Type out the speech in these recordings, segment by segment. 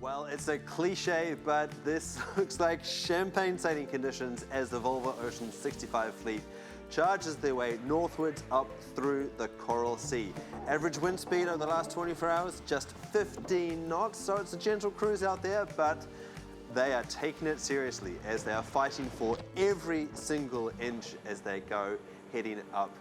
Well, it's a cliche, but this looks like champagne sailing conditions as the Volvo Ocean 65 fleet charges their way northwards up through the Coral Sea. Average wind speed over the last 24 hours, just 15 knots, so it's a gentle cruise out there, but they are taking it seriously as they are fighting for every single inch as they go heading up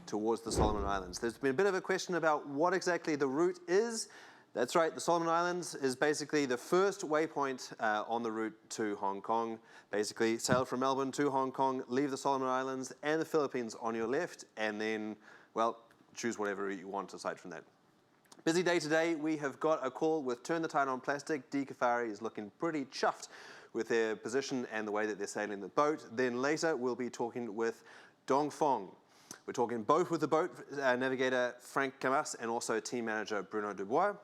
towards the Solomon Islands. There's been a bit of a question about what exactly the route is. That's right, the Solomon Islands is basically the first waypoint on the route to Hong Kong. Basically, sail from Melbourne to Hong Kong, leave the Solomon Islands and the Philippines on your left, and then, well, choose whatever route you want aside from that. Busy day today. We have got a call with Turn the Tide on Plastic. Dica Ferry is looking pretty chuffed with their position and the way that they're sailing the boat. Then later, we'll be talking with Dongfeng. We're talking both with the boat navigator Frank Camas and also team manager Bruno Dubois.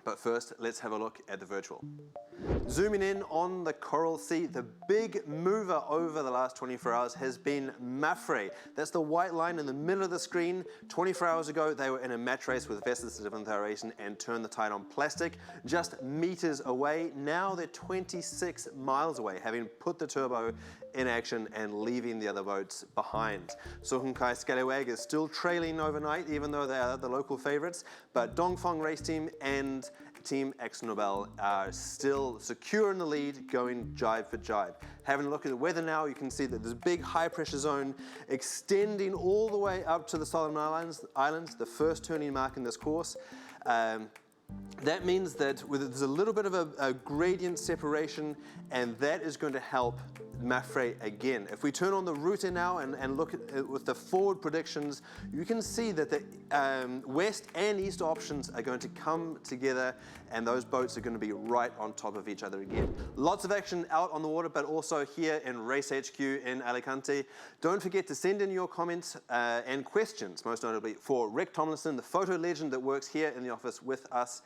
But first, let's have a look at the virtual. Zooming in on the Coral Sea, the big mover over the last 24 hours has been Mapfre. That's the white line in the middle of the screen. 24 hours ago, they were in a match race with Vestas Declaration and Turn the Tide on Plastic, just meters away. Now they're 26 miles away, having put the turbo in action and leaving the other boats behind. Sohunkai Scallywag is still trailing overnight, even though they are the local favorites, but Dongfeng Race Team and Team AkzoNobel are still secure in the lead, going jibe for jibe. Having a look at the weather now, you can see that there's a big high pressure zone extending all the way up to the Solomon Islands, the first turning mark in this course. That means that there's a little bit of a gradient separation, and that is going to help Mapfre again. If we turn on the router now and look at with the forward predictions, you can see that the west and east options are going to come together, and those boats are going to be right on top of each other again. Lots of action out on the water, but also here in Race HQ in Alicante. Don't forget to send in your comments and questions, most notably for Rick Tomlinson, the photo legend that works here in the office with us.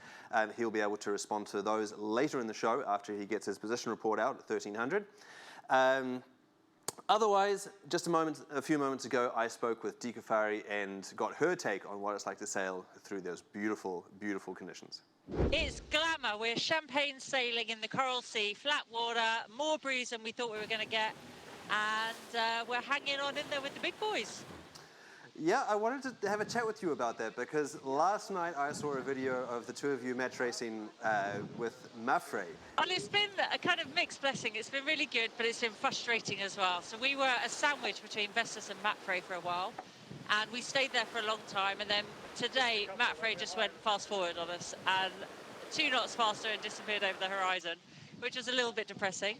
He'll be able to respond to those later in the show after he gets his position report out at 1300. Otherwise, just a few moments ago, I spoke with Dica Ferry and got her take on what it's like to sail through those beautiful, beautiful conditions. It's glamour. We're champagne sailing in the Coral Sea, flat water, more breeze than we thought we were going to get, and we're hanging on in there with the big boys. Yeah, I wanted to have a chat with you about that because last night I saw a video of the two of you match racing with Mapfre. Well, it's been a kind of mixed blessing. It's been really good, but it's been frustrating as well. So we were a sandwich between Vestas and Mapfre for a while, and we stayed there for a long time. And then today, Mapfre just went fast forward on us and 2 knots faster and disappeared over the horizon, which was a little bit depressing.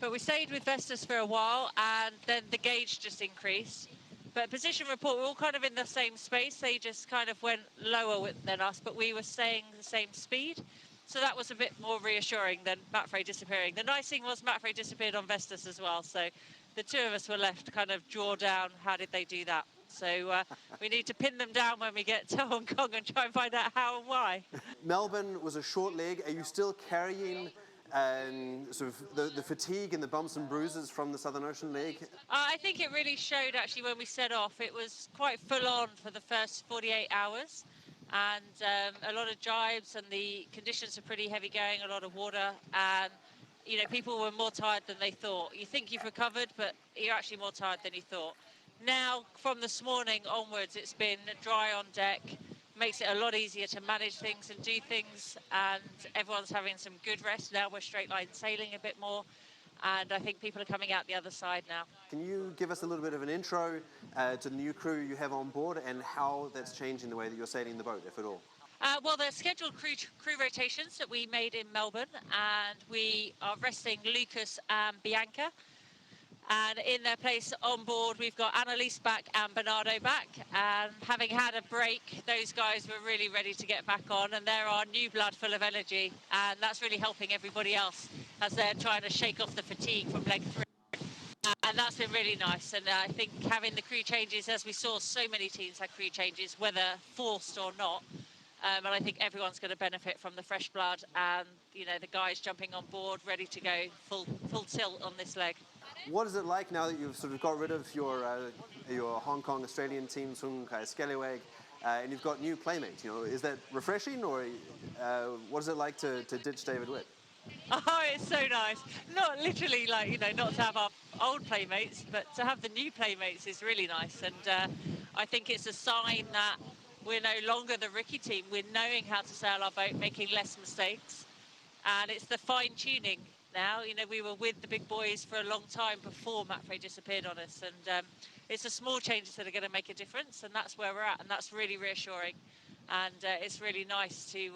But we stayed with Vestas for a while, and then the gauge just increased. But position report, we're all kind of in the same space. They just kind of went lower than us, but we were staying the same speed. So that was a bit more reassuring than Mapfre disappearing. The nice thing was Mapfre disappeared on Vestas as well. So the two of us were left to kind of draw down, how did they do that? So we need to pin them down when we get to Hong Kong and try and find out how and why. Melbourne was a short leg. Are you still carrying sort of the fatigue and the bumps and bruises from the Southern Ocean leg? I think it really showed actually when we set off. It was quite full on for the first 48 hours, and a lot of jibes, and the conditions are pretty heavy going, a lot of water, and you know, people were more tired than they thought. You think you've recovered, but you're actually more tired than you thought. Now, from this morning onwards, it's been dry on deck. Makes it a lot easier to manage things and do things, and everyone's having some good rest. Now we're straight line sailing a bit more, and I think people are coming out the other side now. Can you give us a little bit of an intro to the new crew you have on board and how that's changing the way that you're sailing the boat, if at all? Well, there's scheduled crew rotations that we made in Melbourne, and we are resting Lucas and Bianca. And in their place on board, we've got Annalise back and Bernardo back. And having had a break, those guys were really ready to get back on. And they're our new blood full of energy. And that's really helping everybody else as they're trying to shake off the fatigue from leg 3. And that's been really nice. And I think having the crew changes, as we saw so many teams had crew changes, whether forced or not. And I think everyone's going to benefit from the fresh blood and, you know, the guys jumping on board, ready to go full tilt on this leg. What is it like now that you've sort of got rid of your Hong Kong Australian team, Sohunkai Scallywag, and you've got new playmates. Is that refreshing, or what is it like to ditch David Witt? Oh, it's so nice. Not literally not to have our old playmates, but to have the new playmates is really nice. And I think it's a sign that we're no longer the rookie team. We're knowing how to sail our boat, making less mistakes. And it's the fine tuning now. We were with the big boys for a long time before Mapfre disappeared on us. And it's the small changes that are going to make a difference. And that's where we're at. And that's really reassuring. And it's really nice to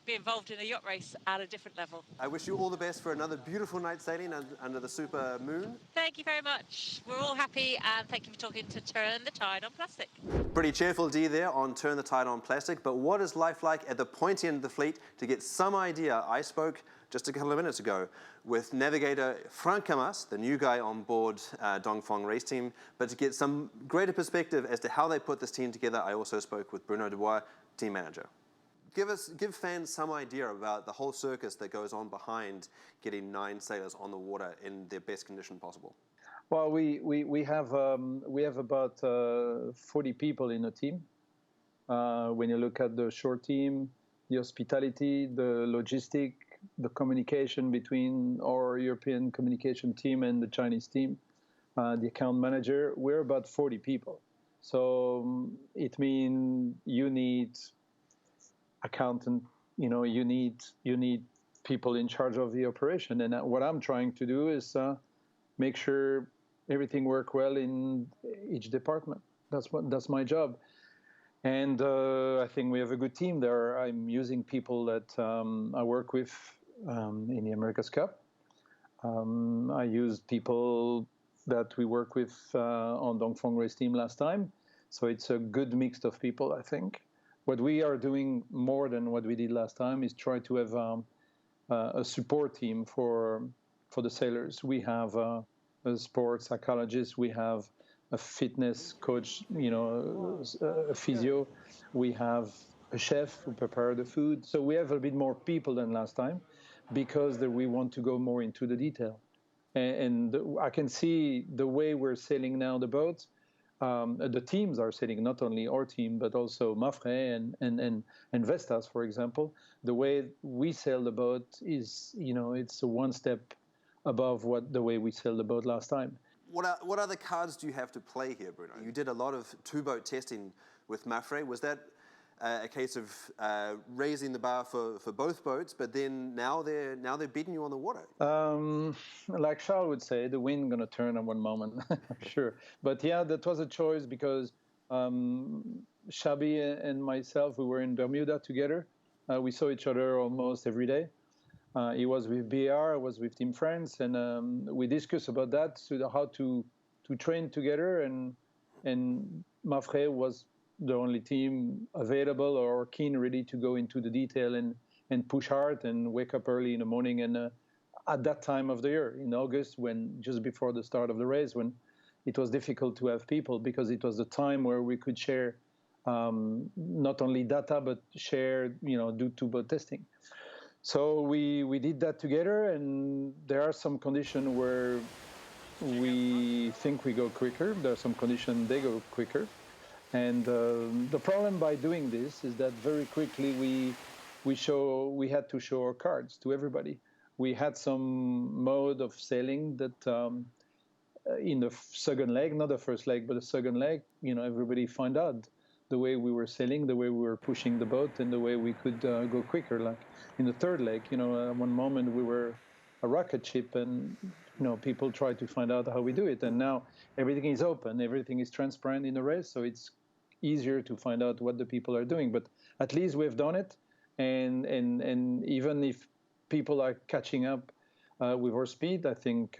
be involved in a yacht race at a different level. I wish you all the best for another beautiful night sailing under the super moon. Thank you very much. We're all happy, and thank you for talking to Turn the Tide on Plastic. Pretty cheerful Dee there on Turn the Tide on Plastic, but what is life like at the pointy end of the fleet? To get some idea, I spoke just a couple of minutes ago with Navigator Frank Camas, the new guy on board Dongfeng race team, but to get some greater perspective as to how they put this team together, I also spoke with Bruno Dubois, team manager. Give fans some idea about the whole circus that goes on behind getting 9 sailors on the water in their best condition possible. Well, we have about 40 people in the team. When you look at the short team, the hospitality, the logistic, the communication between our European communication team and the Chinese team, the account manager, we're about 40 people. So it means you need accountant, you need people in charge of the operation. And what I'm trying to do is make sure everything works well in each department. That's my job. And I think we have a good team there. I'm using people that I work with in the America's Cup. I used people that we work with on Dongfeng race team last time. So it's a good mix of people, I think. What we are doing more than what we did last time is try to have a support team for the sailors. We have a sports psychologist. We have a fitness coach, a physio. We have a chef who prepare the food. So we have a bit more people than last time because we want to go more into the detail. And I can see the way we're sailing now the boats. The teams are sailing, not only our team, but also Mapfre and Vestas, for example. The way we sail the boat is, it's one step above the way we sailed the boat last time. What other cards do you have to play here, Bruno? You did a lot of two-boat testing with Mapfre. Was that a case of raising the bar for both boats, but then now they're beating you on the water? Like Charles would say, the wind gonna turn at one moment, sure. But yeah, that was a choice because Shabby and myself, we were in Bermuda together. We saw each other almost every day. He was with BR, I was with Team France, and we discussed about that, so how to train together, and Mapfre was the only team available or keen, ready to go into the detail and push hard and wake up early in the morning. And at that time of the year, in August, just before the start of the race, when it was difficult to have people because it was the time where we could share not only data, but share, do two-boat testing. So we did that together, and there are some conditions where we think we go quicker. There are some conditions they go quicker. And the problem by doing this is that very quickly we had to show our cards to everybody. We had some mode of sailing that in the second leg, not the first leg, but the second leg, everybody found out the way we were sailing, the way we were pushing the boat, and the way we could go quicker. Like in the third leg, at one moment we were a rocket ship, and people try to find out how we do it. And now everything is open, everything is transparent in the race, so it's easier to find out what the people are doing. But at least we've done it, and even if people are catching up with our speed, I think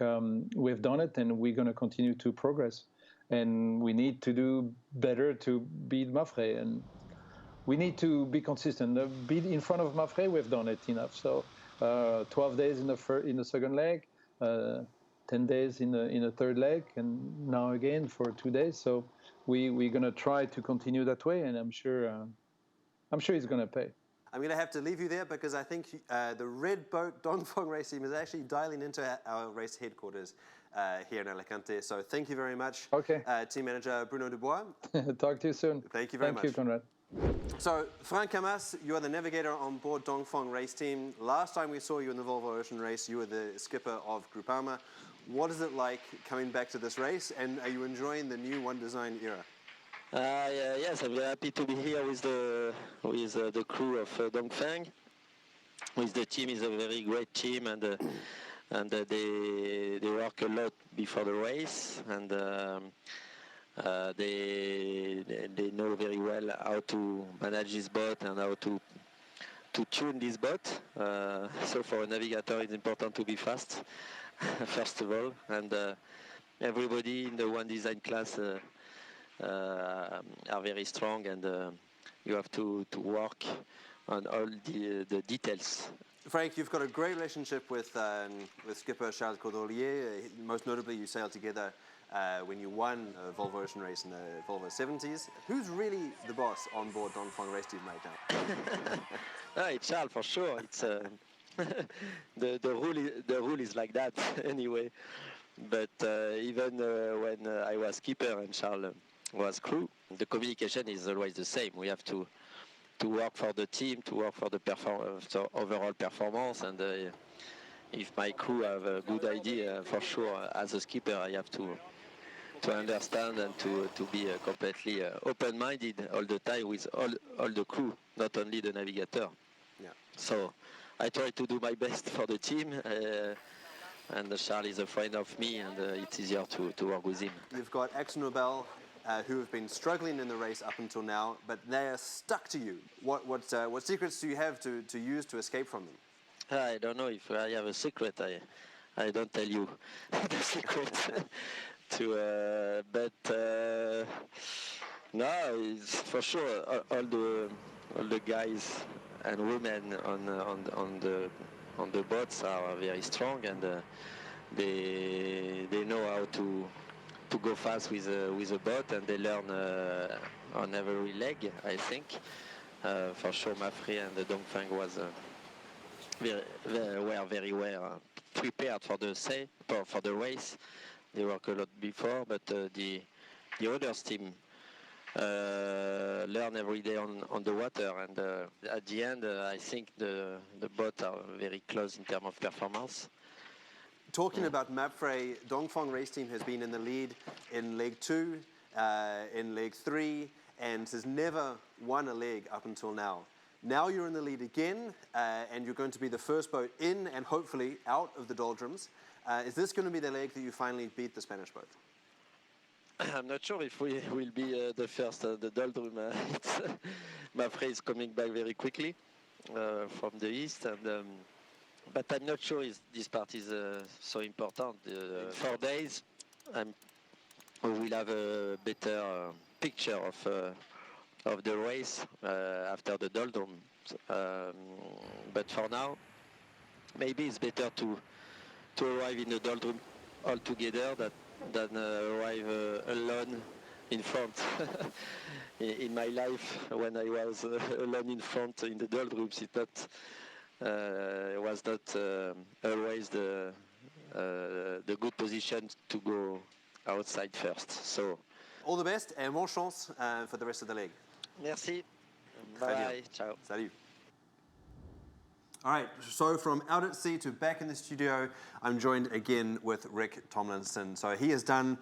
we've done it, and we're going to continue to progress. And we need to do better to beat Mapfre, and we need to be consistent. Beat in front of Mapfre, we've done it enough. So 12 days in the second leg, 10 days in the third leg, and now again for 2 days. So we're going to try to continue that way, and I'm sure it's going to pay. I'm going to have to leave you there because I think the Red Boat Dongfeng race team is actually dialing into our race headquarters here in Alicante. So thank you very much, Okay. Team Manager Bruno Dubois. Talk to you soon. Thank you very much. Thank you, Conrad. So, Frank Camas, you are the navigator on board Dongfeng race team. Last time we saw you in the Volvo Ocean race, you were the skipper of Groupama. What is it like coming back to this race, and are you enjoying the new One Design era? Yes, I'm very happy to be here with the crew of Dongfeng. With the team, is a very great team, and they work a lot before the race, and they know very well how to manage this boat and how to tune this boat. So for a navigator, it's important to be fast, first of all, and everybody in the One Design class are very strong, and you have to work on all the details. Frank, you've got a great relationship with skipper Charles Cordelier. Most notably, you sailed together when you won a Volvo Ocean race in the Volvo 70s. Who's really the boss on board Dongfeng race team right now? It's Charles for sure. It's the rule is like that anyway. But even when I was skipper and Charles was crew, the communication is always the same. We have to work for the team, to work for the overall performance, and if my crew have a good idea, for sure, as a skipper, I have to understand and to be completely open-minded all the time with all the crew, not only the navigator. Yeah. So I try to do my best for the team, and Charles is a friend of me, and it's easier to work with him. You've got AkzoNobel, who have been struggling in the race up until now, but they are stuck to you. What secrets do you have to use to escape from them? I don't know if I have a secret. I don't tell you the secret. No, it's for sure all the guys and women on the boats are very strong, and they know how to go fast with a boat, and they learn on every leg, I think. For sure, Mafre and the Dongfeng was very well prepared for the race. They work a lot before, but the others team learn every day on the water, and at the end, I think the boats are very close in terms of performance. Talking about Mapfre, Dongfeng race team has been in the lead in leg 2, in leg 3, and has never won a leg up until now. Now you're in the lead again, and you're going to be the first boat in and hopefully out of the doldrums. Is this going to be the leg that you finally beat the Spanish boat? I'm not sure if we will be the first. The doldrum, Mapfre is coming back very quickly from the east, and but I'm not sure if this part is so important. 4 days, we will have a better picture of the race after the doldrum. But for now, maybe it's better to arrive in the doldrum all together than arrive alone in front. In my life, when I was alone in front in the doldrums, it was not always the good position to go outside first. So all the best and more chance for the rest of the leg. Merci. Bye. Ciao. Salut. All right, so from out at sea to back in the studio, I'm joined again with Rick Tomlinson. So he has done,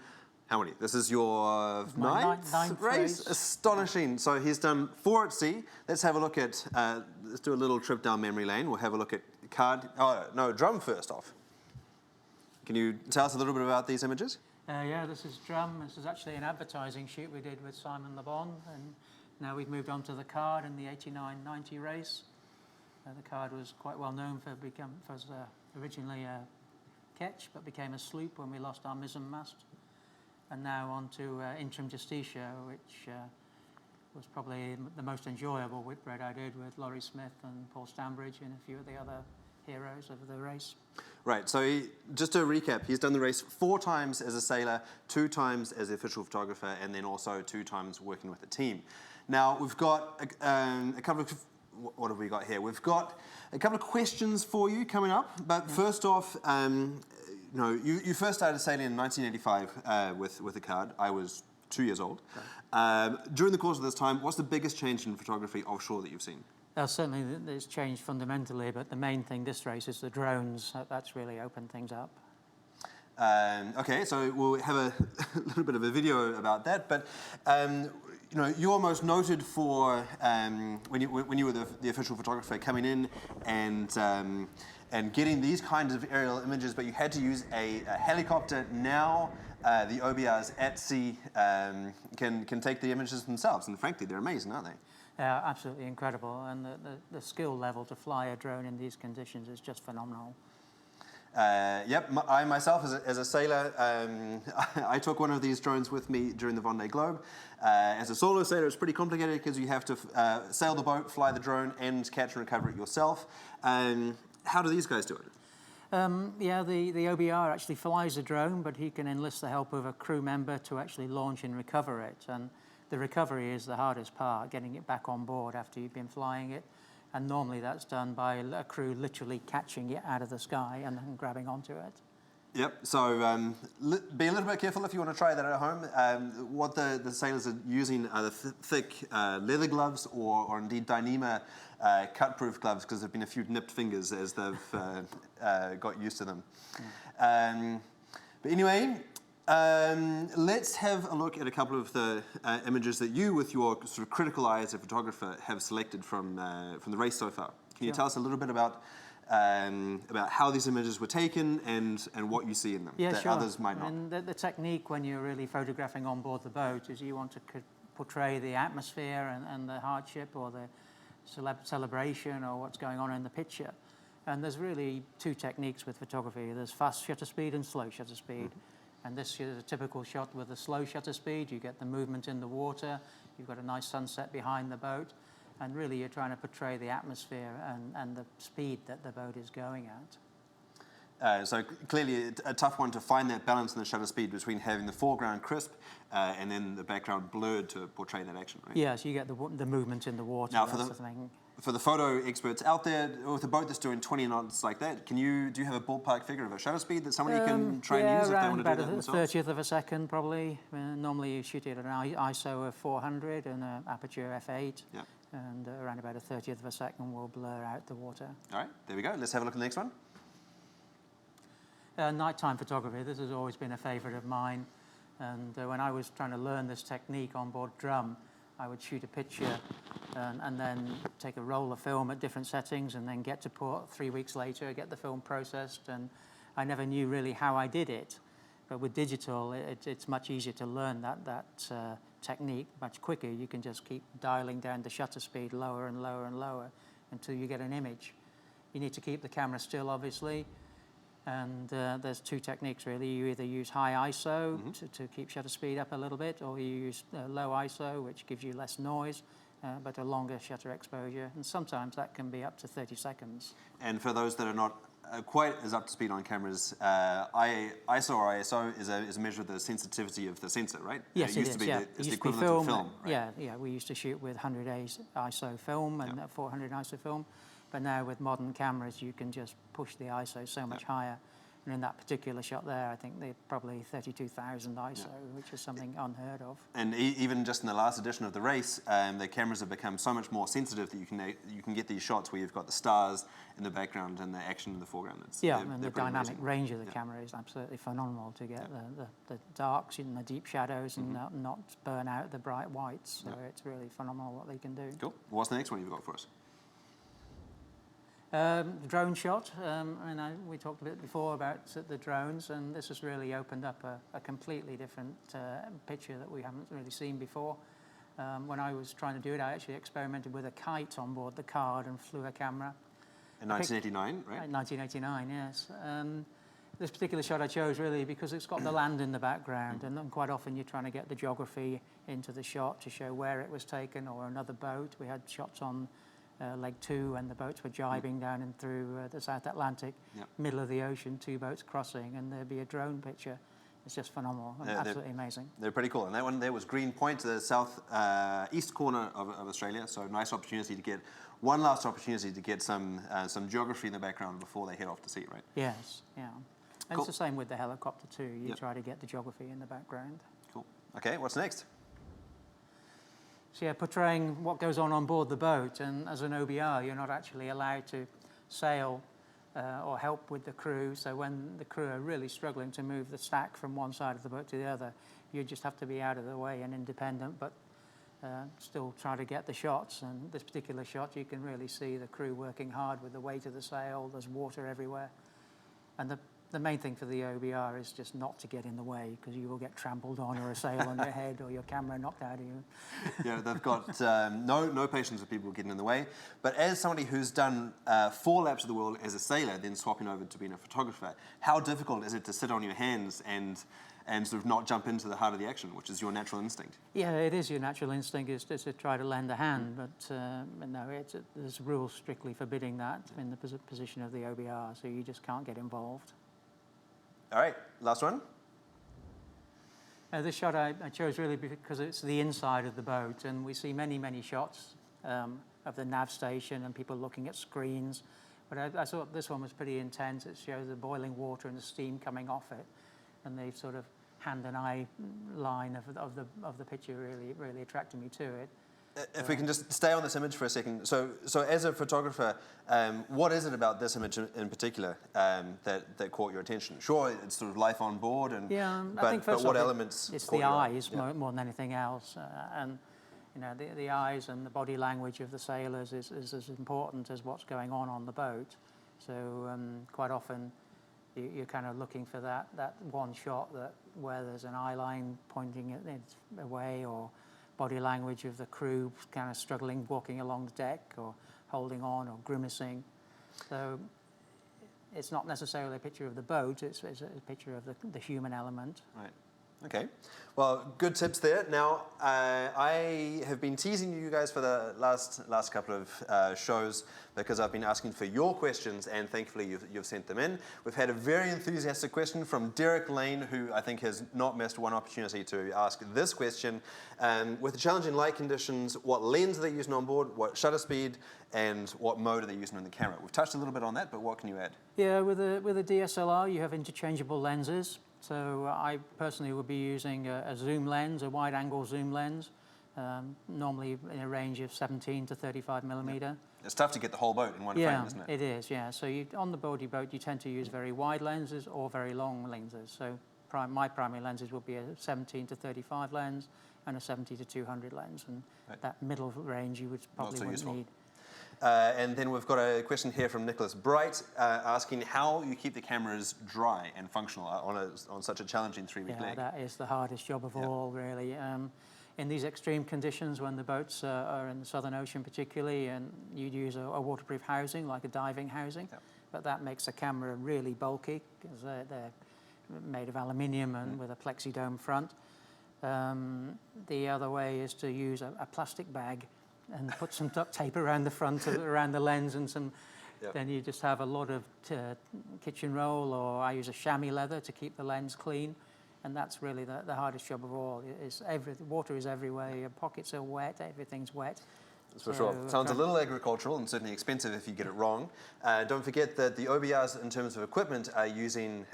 how many? This is your ninth race? Astonishing. So he's done 4 at sea. Let's have a look at, let's do a little trip down memory lane. We'll have a look at drum first off. Can you tell us a little bit about these images? Yeah, this is drum. This is actually an advertising shoot we did with Simon Le Bon, and now we've moved on to the card in the 89-90 race. The card was quite well known for originally a ketch, but became a sloop when we lost our mizzen mast. And now on to Interim Justitia, which was probably the most enjoyable whitbread I did with Laurie Smith and Paul Stambridge and a few of the other heroes of the race. Right, so just to recap, he's done the race 4 times as a sailor, 2 times as the official photographer, and then also 2 times working with the team. Now, we've got a couple of, what have we got here? We've got a couple of questions for you coming up, but first off, you first started sailing in 1985 with the card. I was 2 years old. During the course of this time, what's the biggest change in photography offshore that you've seen? Certainly, it's changed fundamentally, but the main thing this race is the drones. That's really opened things up. Okay, so we'll have a little bit of a video about that. But you know, you're most noted for when you were the official photographer coming in and getting these kinds of aerial images, but you had to use a helicopter. Now the OBRs at sea can take the images themselves, and frankly, they're amazing, aren't they? Absolutely incredible, and the skill level to fly a drone in these conditions is just phenomenal. Yep, I myself, as a sailor, I took one of these drones with me during the Vendée Globe. As a solo sailor, it's pretty complicated because you have to sail the boat, fly the drone, and catch and recover it yourself. How do these guys do it? Yeah, the OBR actually flies the drone, but he can enlist the help of a crew member to actually launch and recover it. And the recovery is the hardest part, getting it back on board after you've been flying it. And normally that's done by a crew literally catching it out of the sky and then grabbing onto it. Yep, so be a little bit careful if you want to try that at home. What the sailors are using are the thick leather gloves or indeed Dyneema cut-proof gloves, because there have been a few nipped fingers as they've got used to them. But anyway, let's have a look at a couple of the images that you, with your sort of critical eye as a photographer, have selected from the race so far. Can you tell us a little bit about how these images were taken and what you see in them that others might not? And the technique when you're really photographing on board the boat is you want to portray the atmosphere and the hardship or the celebration or what's going on in the picture. And there's really two techniques with photography. There's fast shutter speed and slow shutter speed. And this is a typical shot with a slow shutter speed. You get the movement in the water. You've got a nice sunset behind the boat. And really you're trying to portray the atmosphere and the speed that the boat is going at. So clearly a tough one to find that balance in the shutter speed between having the foreground crisp and then the background blurred to portray that action, right? Yeah, so you get the movement in the water. Now, for the photo experts out there, with a boat that's doing 20 knots like that, do you have a ballpark figure of a shutter speed that somebody can try and use if they want to do that themselves? About a 30th of a second, probably. Normally you shoot it at an ISO of 400 and an aperture f8. Yeah. And around about a 30th of a second will blur out the water. All right, there we go. Let's have a look at the next one. Nighttime photography, this has always been a favourite of mine. And when I was trying to learn this technique on board drum, I would shoot a picture and then take a roll of film at different settings and then get to port 3 weeks later, get the film processed. And I never knew really how I did it. But with digital, it's much easier to learn that technique much quicker. You can just keep dialing down the shutter speed lower and lower and lower until you get an image. You need to keep the camera still, obviously. And there's two techniques, really. You either use high ISO to keep shutter speed up a little bit, or you use low ISO, which gives you less noise, but a longer shutter exposure. And sometimes that can be up to 30 seconds. And for those that are not quite as up to speed on cameras, ISO or ISO is a measure of the sensitivity of the sensor, right? Yes, it used to be it's the equivalent of film. Right? Yeah. We used to shoot with 100 ISO film and 400 ISO film. But now with modern cameras, you can just push the ISO so much higher. And in that particular shot there, I think they're probably 32,000 ISO, which is something unheard of. And even just in the last edition of the race, the cameras have become so much more sensitive that you can get these shots where you've got the stars in the background and the action in the foreground. And the dynamic range of the camera is absolutely phenomenal to get the darks and the deep shadows and not burn out the bright whites. So it's really phenomenal what they can do. Cool. What's the next one you've got for us? Drone shot, we talked a bit before about the drones, and this has really opened up a completely different picture that we haven't really seen before. When I was trying to do it, I actually experimented with a kite on board the card and flew a camera. In 1989, right? 1989, yes. This particular shot I chose really because it's got the land in the background, and quite often you're trying to get the geography into the shot to show where it was taken or another boat. We had shots on Leg 2 and the boats were jibing down and through the South Atlantic, middle of the ocean, two boats crossing, and there'd be a drone picture. It's just phenomenal and absolutely amazing. They're pretty cool. And that one there was Green Point, the south east corner of Australia. So nice opportunity to get one last opportunity to get some geography in the background before they head off to sea, right? Yes, yeah. And it's the same with the helicopter too. You try to get the geography in the background. Cool. Okay, what's next? So yeah, portraying what goes on board the boat, and as an OBR, you're not actually allowed to sail or help with the crew. So when the crew are really struggling to move the stack from one side of the boat to the other, you just have to be out of the way and independent, but still try to get the shots. And this particular shot, you can really see the crew working hard with the weight of the sail. There's water everywhere. And the main thing for the OBR is just not to get in the way, because you will get trampled on, or a sail on your head, or your camera knocked out of you. Yeah, they've got no patience with people getting in the way. But as somebody who's done 4 laps of the world as a sailor, then swapping over to being a photographer, how difficult is it to sit on your hands and sort of not jump into the heart of the action, which is your natural instinct? Yeah, it is your natural instinct is to try to lend a hand, but no, there's rules strictly forbidding that in the position of the OBR, so you just can't get involved. All right, last one. This shot I chose really because it's the inside of the boat, and we see many, many shots of the nav station and people looking at screens. But I thought this one was pretty intense. It shows the boiling water and the steam coming off it, and the sort of hand and eye line of the picture really attracted me to it. If we can just stay on this image for a second. So as a photographer, what is it about this image in particular that caught your attention? Sure, it's sort of life on board, and yeah, but, I think first what off, elements? It's caught the your eye? eyes more than anything else, and you know the eyes and the body language of the sailors is as important as what's going on the boat. So quite often you're kind of looking for that one shot where there's an eye line pointing it away, or body language of the crew kind of struggling, walking along the deck, or holding on, or grimacing. So it's not necessarily a picture of the boat, it's a picture of the human element. Right. Okay. Well, good tips there. Now, I have been teasing you guys for the last couple of shows because I've been asking for your questions, and thankfully you've sent them in. We've had a very enthusiastic question from Derek Lane, who I think has not missed one opportunity to ask this question. With the challenging light conditions, what lens are they using on board, what shutter speed, and what mode are they using on the camera? We've touched a little bit on that, but what can you add? Yeah, with a DSLR, you have interchangeable lenses. So I personally would be using a zoom lens, a wide-angle zoom lens, normally in a range of 17 to 35 millimeter. Yeah. It's tough to get the whole boat in one frame, isn't it? It is, yeah. So on the boat, you tend to use very wide lenses or very long lenses. So my primary lenses would be a 17 to 35 lens and a 70 to 200 lens. And that middle range you would probably wouldn't need. And then we've got a question here from Nicholas Bright asking how you keep the cameras dry and functional on such a challenging 3-week leg. That is the hardest job of all, really. In these extreme conditions, when the boats are in the Southern Ocean particularly, and you'd use a waterproof housing, like a diving housing, but that makes the camera really bulky because they're made of aluminium and with a plexidome front. The other way is to use a plastic bag and put some duct tape around the front, around the lens, and some. Then you just have a lot of kitchen roll, or I use a chamois leather to keep the lens clean, and that's really the hardest job of all. Water is everywhere. Your pockets are wet. Everything's wet. That's for sure. Sounds a little agricultural and certainly expensive if you get it wrong. Don't forget that the OBRs, in terms of equipment, are using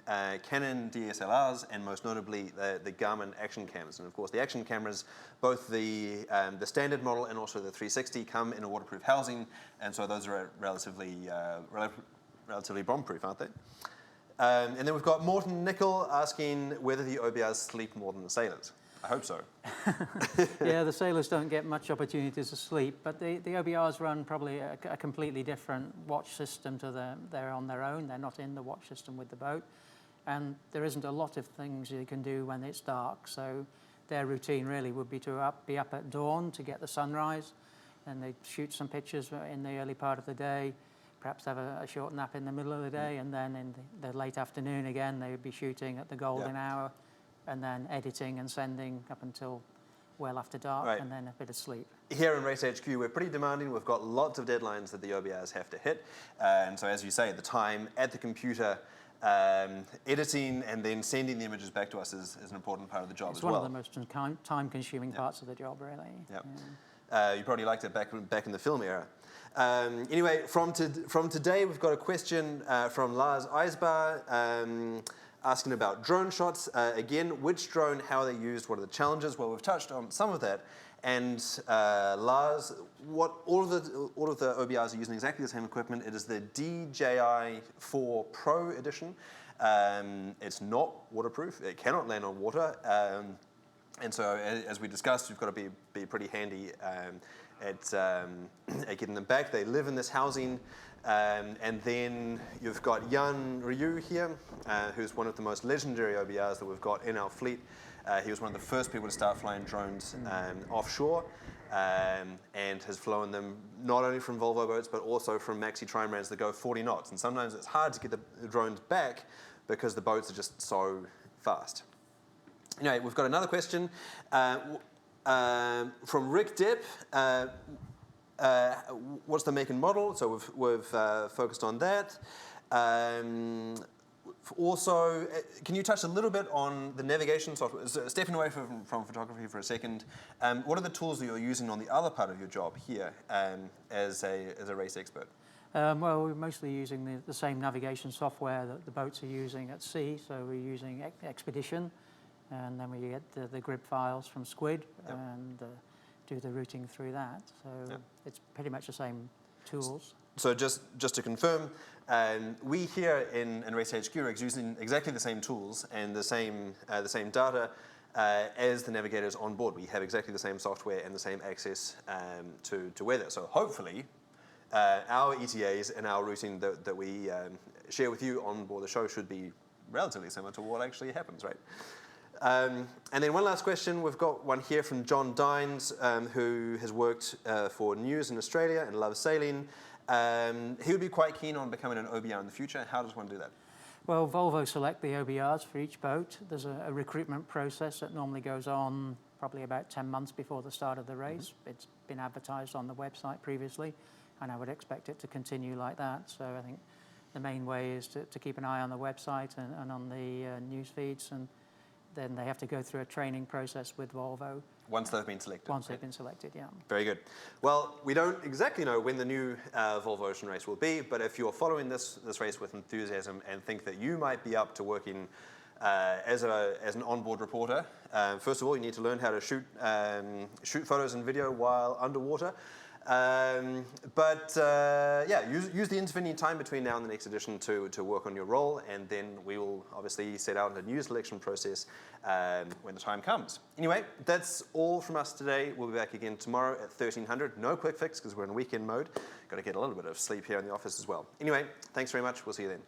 Canon DSLRs and most notably the Garmin action cams. And of course, the action cameras, both the standard model and also the 360, come in a waterproof housing, and so those are relatively bomb-proof, aren't they? And then we've got Morton Nickel asking whether the OBRs sleep more than the sailors. I hope so. Yeah, the sailors don't get much opportunity to sleep, but the OBRs run probably a completely different watch system to they're on their own. They're not in the watch system with the boat, and there isn't a lot of things you can do when it's dark. So their routine really would be to be up at dawn to get the sunrise, and they shoot some pictures in the early part of the day, perhaps have a short nap in the middle of the day, and then in the late afternoon again they would be shooting at the golden hour, and then editing and sending up until well after dark, and then a bit of sleep. Here in Race HQ, we're pretty demanding. We've got lots of deadlines that the OBRs have to hit. And so, as you say, the time at the computer, editing and then sending the images back to us is an important part of the job as well. It's one of the most time-consuming parts of the job, really. You probably liked it back in the film era. Anyway, from today, we've got a question from Lars Eisbar, asking about drone shots. Again, which drone, how are they used, what are the challenges? Well, we've touched on some of that. And Lars, all of the OBRs are using exactly the same equipment. It is the DJI 4 Pro edition. It's not waterproof. It cannot land on water. And so, as we discussed, you've got to be pretty handy at getting them back. They live in this housing. And then you've got Jan Ryu here, who's one of the most legendary OBRs that we've got in our fleet. He was one of the first people to start flying drones offshore, and has flown them not only from Volvo boats, but also from maxi trimarans that go 40 knots. And sometimes it's hard to get the drones back because the boats are just so fast. Anyway, we've got another question from Rick Depp. What's the make and model? So we've focused on that. Also, can you touch a little bit on the navigation software? So stepping away from photography for a second, what are the tools that you're using on the other part of your job here as a race expert? Well, we're mostly using the same navigation software that the boats are using at sea. So we're using Expedition, and then we get the grid files from Squid, and do the routing through that. So it's pretty much the same tools. So just to confirm, we here in Race HQ are using exactly the same tools and the same data as the navigators on board. We have exactly the same software and the same access to weather. So hopefully, our ETAs and our routing that we share with you on board the show should be relatively similar to what actually happens, right? And then one last question. We've got one here from John Dines, who has worked for News in Australia and loves sailing. He would be quite keen on becoming an OBR in the future. How does one do that? Well, Volvo select the OBRs for each boat. There's a recruitment process that normally goes on probably about 10 months before the start of the race. It's been advertised on the website previously, and I would expect it to continue like that. So I think the main way is to keep an eye on the website and on the news feeds, and then they have to go through a training process with Volvo. Once they've been selected? Once they've been selected, yeah. Very good. Well, we don't exactly know when the new Volvo Ocean race will be, but if you're following this race with enthusiasm and think that you might be up to working as an onboard reporter, first of all, you need to learn how to shoot photos and video while underwater. Use the intervening time between now and the next edition to work on your role, and then we will obviously set out a new selection process when the time comes. Anyway, that's all from us today. We'll be back again tomorrow at 1300. No quick fix because we're in weekend mode. Got to get a little bit of sleep here in the office as well. Anyway, thanks very much. We'll see you then.